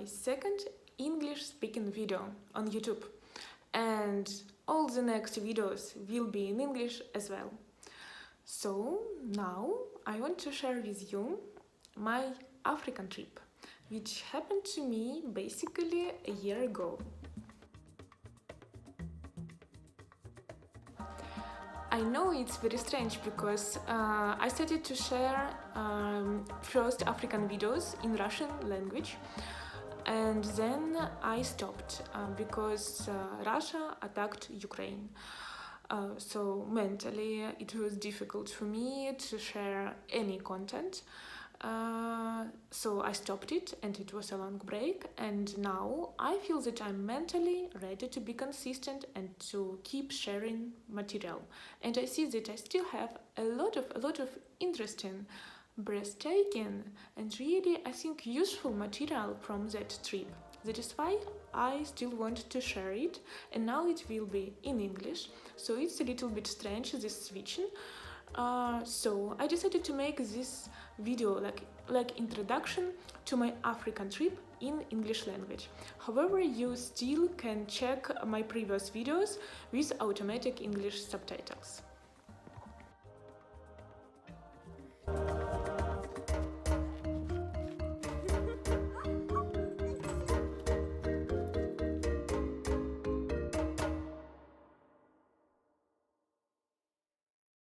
my second English-speaking video on YouTube, and all the next videos will be in English as well. So now I want to share with you my African trip, which happened to me basically a year ago. I know it's very strange because I started to share first African videos in Russian language, and then I stopped because Russia attacked Ukraine. So mentally it was difficult for me to share any content. So I stopped it, and it was a long break, and now I feel that I'm mentally ready to be consistent and to keep sharing material. And I see that I still have a lot of interesting, breathtaking, and really I think useful material from that trip. That is why I still want to share it, and now it will be in English, so it's a little bit strange, this switching. So I decided to make this video like introduction to my African trip in English language. However, you still can check my previous videos with automatic English subtitles.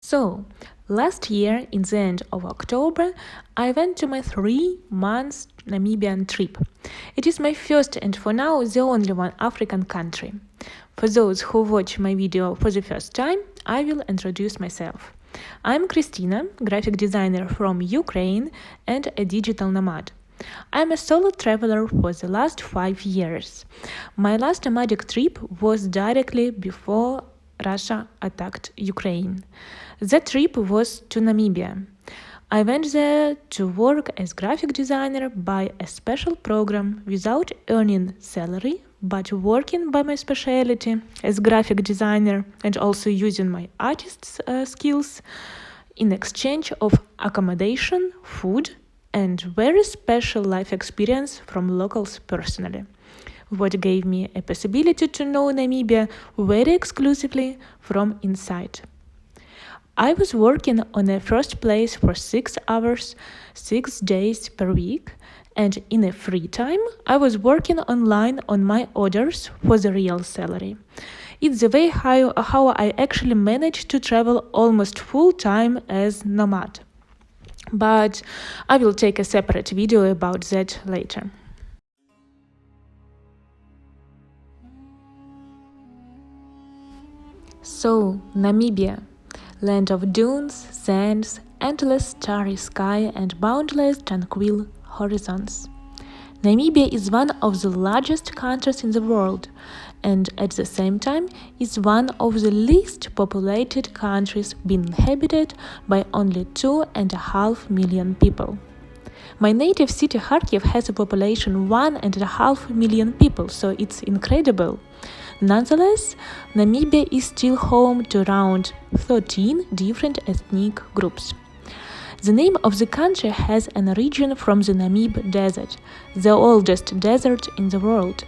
So, last year, in the end of October, I went to my 3-month Namibian trip. It is my first and for now the only one African country. For those who watch my video for the first time, I will introduce myself. I'm Christina, graphic designer from Ukraine and a digital nomad. I'm a solo traveler for the last 5 years. My last nomadic trip was directly before Russia attacked Ukraine. That trip was to Namibia. I went there to work as graphic designer by a special program without earning salary, but working by my specialty as graphic designer and also using my artist's skills in exchange of accommodation, food, and very special life experience from locals personally, what gave me a possibility to know Namibia very exclusively from inside. I was working on a first place for 6 hours, 6 days per week, and in a free time, I was working online on my orders for the real salary. It's the way how I actually managed to travel almost full time as nomad. But I will take a separate video about that later. So, Namibia, land of dunes, sands, endless starry sky and boundless tranquil horizons. Namibia is one of the largest countries in the world, and at the same time is one of the least populated countries being inhabited by only 2.5 million people. My native city Kharkiv has a population 1.5 million people, so it's incredible. Nonetheless, Namibia is still home to around 13 different ethnic groups. The name of the country has an origin from the Namib Desert, the oldest desert in the world.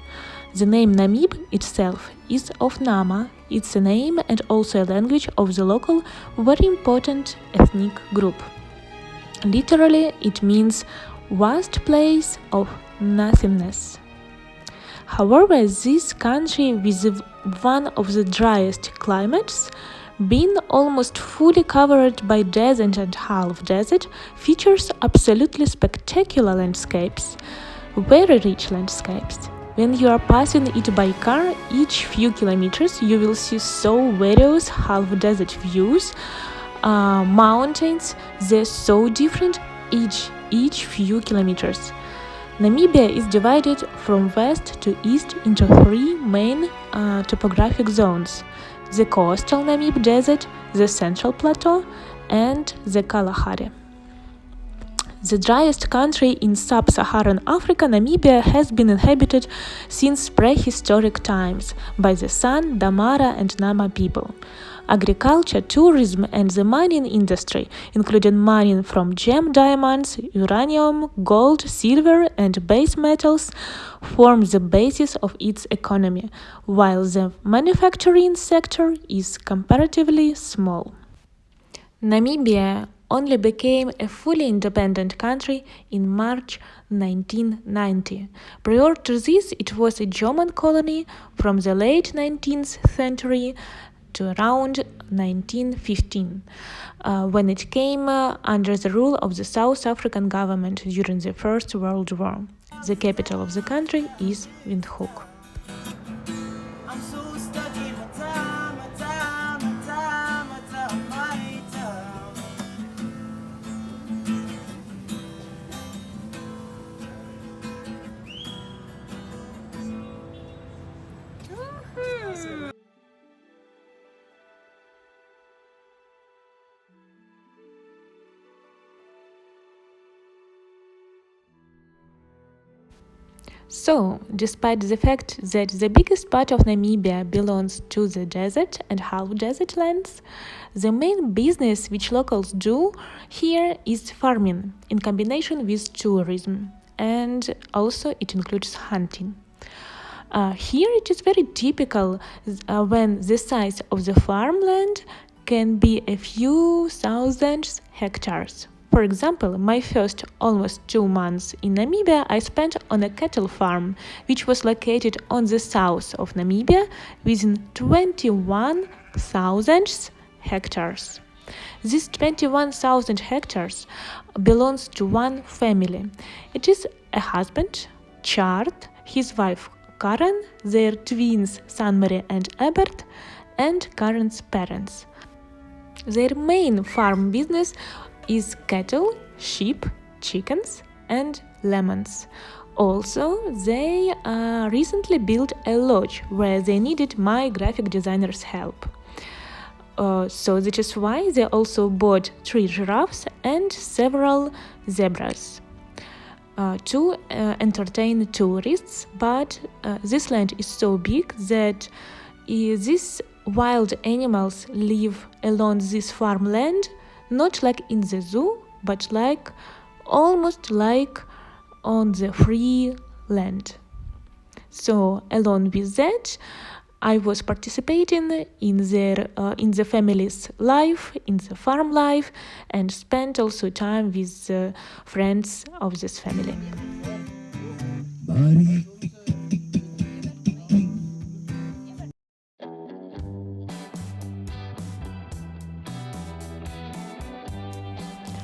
The name Namib itself is of Nama, it's a name and also a language of the local, very important ethnic group. Literally, it means vast place of nothingness. However, this country with one of the driest climates, being almost fully covered by desert and half desert, features absolutely spectacular landscapes, very rich landscapes. When you are passing it by car, each few kilometers you will see so various half-desert views, mountains, they're so different each few kilometers. Namibia is divided from west to east into 3 main topographic zones: the coastal Namib Desert, the Central Plateau, and the Kalahari. The driest country in sub-Saharan Africa, Namibia has been inhabited since prehistoric times by the San, Damara and Nama people. Agriculture, tourism and the mining industry, including mining from gem diamonds, uranium, gold, silver and base metals, form the basis of its economy, while the manufacturing sector is comparatively small. Namibia only became a fully independent country in March 1990. Prior to this, it was a German colony from the late 19th century to around 1915, when it came under the rule of the South African government during the First World War. The capital of the country is Windhoek. So, despite the fact that the biggest part of Namibia belongs to the desert and half-desert lands, the main business which locals do here is farming in combination with tourism, and also it includes hunting. Here it is very typical when the size of the farmland can be a few thousand hectares. For example, my first almost 2 months in Namibia I spent on a cattle farm, which was located on the south of Namibia within 21,000 hectares. This 21,000 hectares belongs to one family. It is a husband, Chart, his wife Karen, their twins Sanmari and Ebert, and Karen's parents. Their main farm business is cattle, sheep, chickens, and lemons. Also, they recently built a lodge where they needed my graphic designer's help. So that is why they also bought 3 giraffes and several zebras to entertain tourists, but this land is so big that these wild animals live along this farmland, not like in the zoo, but almost like on the free land. So along with that, I was participating in the family's life, in the farm life, and spent also time with friends of this family.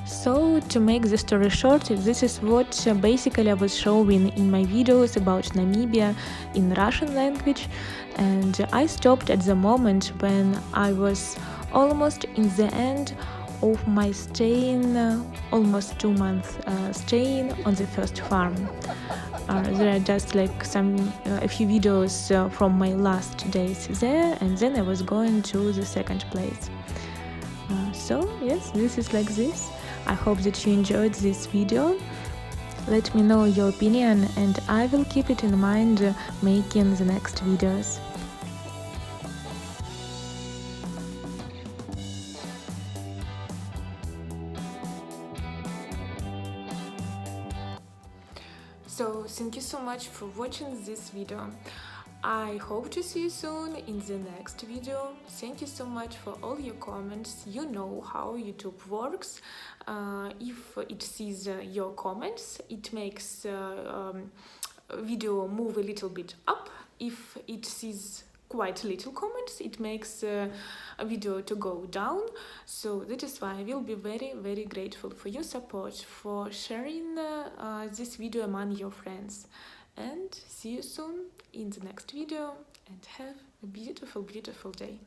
So, to make the story short, this is what basically I was showing in my videos about Namibia in Russian language, and I stopped at the moment when I was almost in the end of my staying, almost 2 months staying on the first farm. There are just like a few videos from my last days there, and then I was going to the second place. So yes, this is like this. I hope that you enjoyed this video. Let me know your opinion and I will keep it in mind making the next videos. So thank you so much for watching this video. I hope to see you soon in the next video. Thank you so much for all your comments. You know how YouTube works. If it sees your comments, it makes video move a little bit up. If it sees quite little comments, it makes a video to go down. So that is why I will be very grateful for your support, for sharing this video among your friends. And see you soon in the next video, and have a beautiful day.